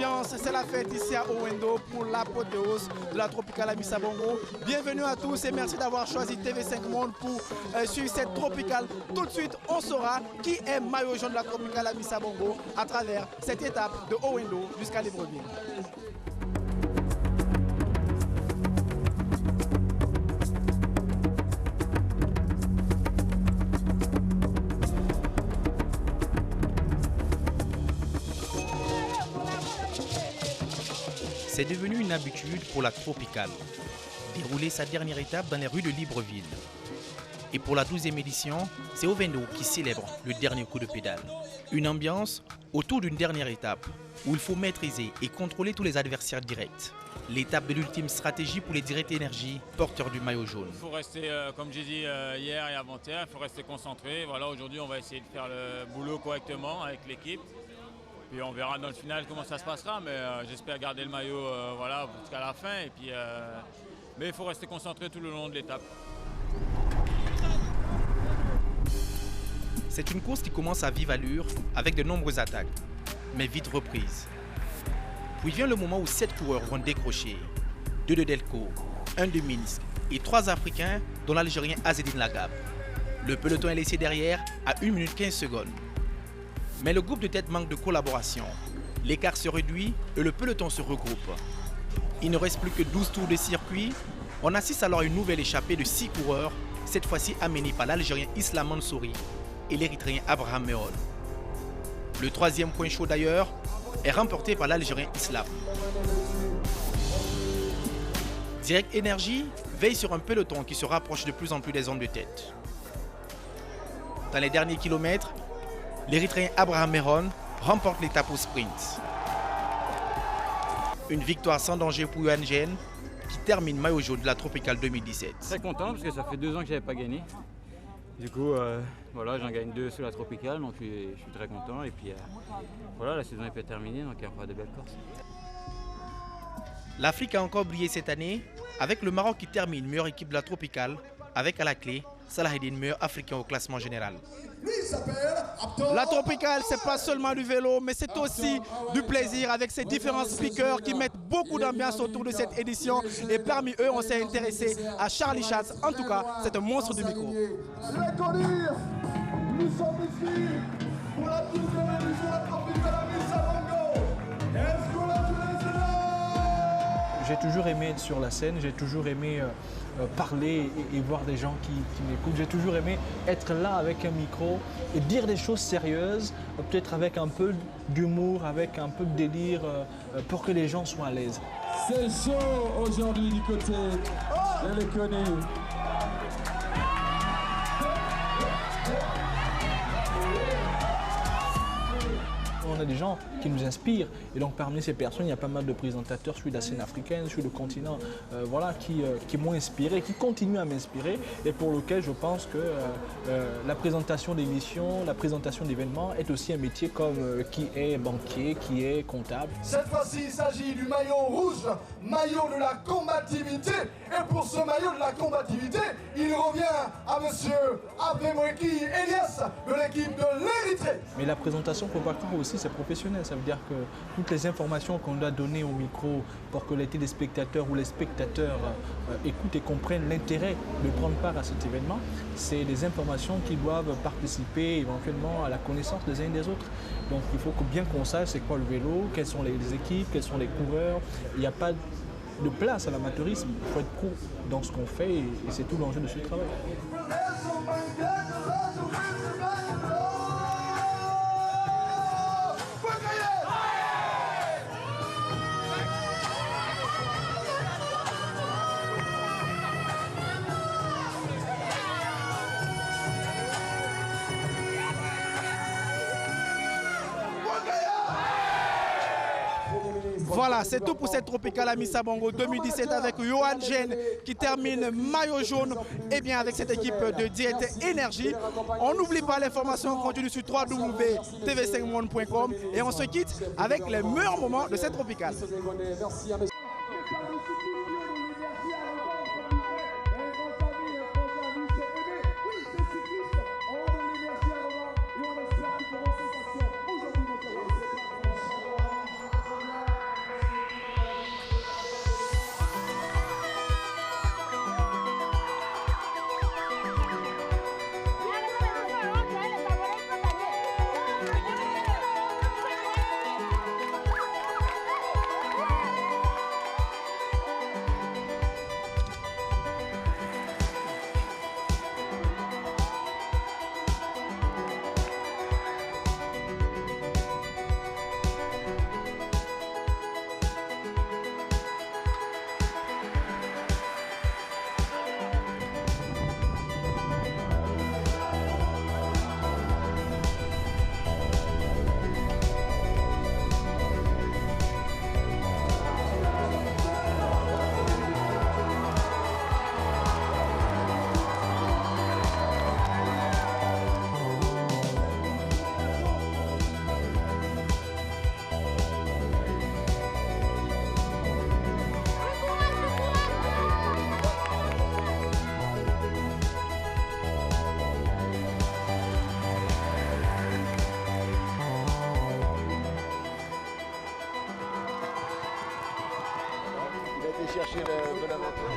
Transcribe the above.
l'ambiance, c'est la fête ici à Owendo pour l'apothéose de la Tropicale Amissa Bongo. Bienvenue à tous et merci d'avoir choisi TV5 Monde pour suivre cette Tropicale. Tout de suite, on saura qui est maillot jaune de la Tropicale Amissa Bongo à travers cette étape de Owendo jusqu'à Libreville. C'est devenu une habitude pour la Tropicale, dérouler sa dernière étape dans les rues de Libreville. Et pour la 12e édition, c'est Owendo qui célèbre le dernier coup de pédale. Une ambiance autour d'une dernière étape, où il faut maîtriser et contrôler tous les adversaires directs. L'étape de l'ultime stratégie pour les Direct Énergie, porteurs du maillot jaune. Il faut rester, comme j'ai dit hier et avant-hier, il faut rester concentré. Voilà, aujourd'hui, on va essayer de faire le boulot correctement avec l'équipe. Puis on verra dans le final comment ça se passera, mais j'espère garder le maillot voilà, jusqu'à la fin. Et puis, mais il faut rester concentré tout le long de l'étape. C'est une course qui commence à vive allure avec de nombreuses attaques, mais vite reprises. Puis vient le moment où 7 coureurs vont décrocher. 2 de Delco, 1 de Minsk et 3 Africains dont l'Algérien Azzedine Lagab. Le peloton est laissé derrière à 1 minute 15 secondes. Mais le groupe de tête manque de collaboration. L'écart se réduit et le peloton se regroupe. Il ne reste plus que 12 tours de circuit. On assiste alors à une nouvelle échappée de 6 coureurs, cette fois-ci amenée par l'Algérien Islam Mansouri et l'Érythréen Abraham Meron. Le 3e point chaud d'ailleurs est remporté par l'Algérien Islam. Direct Énergie veille sur un peloton qui se rapproche de plus en plus des hommes de tête. Dans les derniers kilomètres, l'Érythréen Abraham Meron remporte l'étape au sprint. Une victoire sans danger pour Yohan Gen qui termine maillot jaune de la Tropicale 2017. Très content parce que ça fait 2 ans que je n'avais pas gagné. Du coup, voilà, j'en gagne 2 sur la Tropicale, donc je suis très content. Et puis voilà, la saison est pas terminée, donc il y a encore de belles courses. L'Afrique a encore brillé cette année avec le Maroc qui termine meilleure équipe de la Tropicale avec à la clé Salahedine, meilleur africain au classement général. La Tropicale, c'est pas seulement du vélo, mais c'est aussi du plaisir avec ces différents speakers qui mettent beaucoup d'ambiance autour de cette édition. Et parmi eux, on s'est intéressé à Charlie Schatz. En tout cas, c'est un monstre du micro. Nous sommes ici pour la 12e édition de la Tropicale Amissa Bongo. Est-ce qu'on a J'ai toujours aimé être sur la scène, j'ai toujours aimé parler et voir des gens qui m'écoutent. J'ai toujours aimé être là avec un micro et dire des choses sérieuses, peut-être avec un peu d'humour, avec un peu de délire, pour que les gens soient à l'aise. C'est chaud aujourd'hui du côté de l'Éconie. On a des gens qui nous inspirent et donc parmi ces personnes, il y a pas mal de présentateurs sur la scène africaine, sur le continent, voilà, qui m'ont inspiré, qui continuent à m'inspirer et pour lequel je pense que la présentation d'émissions, la présentation d'événements est aussi un métier comme qui est banquier, qui est comptable. Cette fois-ci, il s'agit du maillot rouge, maillot de la combativité. Et pour ce maillot de la combativité, il revient à monsieur Abdelmoueki Elias de l'équipe de l'Érythrée. Mais la présentation pour Bakar aussi, c'est professionnel. Ça veut dire que toutes les informations qu'on doit donner au micro pour que les téléspectateurs ou les spectateurs écoutent et comprennent l'intérêt de prendre part à cet événement, c'est des informations qui doivent participer éventuellement à la connaissance des uns et des autres. Donc il faut bien qu'on sache c'est quoi le vélo, quelles sont les équipes, quels sont les coureurs. Il n'y a pas de place à l'amateurisme. Il faut être pro dans ce qu'on fait et c'est tout l'enjeu de ce travail. Voilà, c'est tout pour cette Tropicale Amissa Bongo 2017 avec Yohan Gen qui termine maillot jaune et bien avec cette équipe de Direct Énergie. On n'oublie pas l'information continue sur www.tv5monde.com et on se quitte avec les meilleurs moments de cette Tropicale. été chercher le Bonaventure.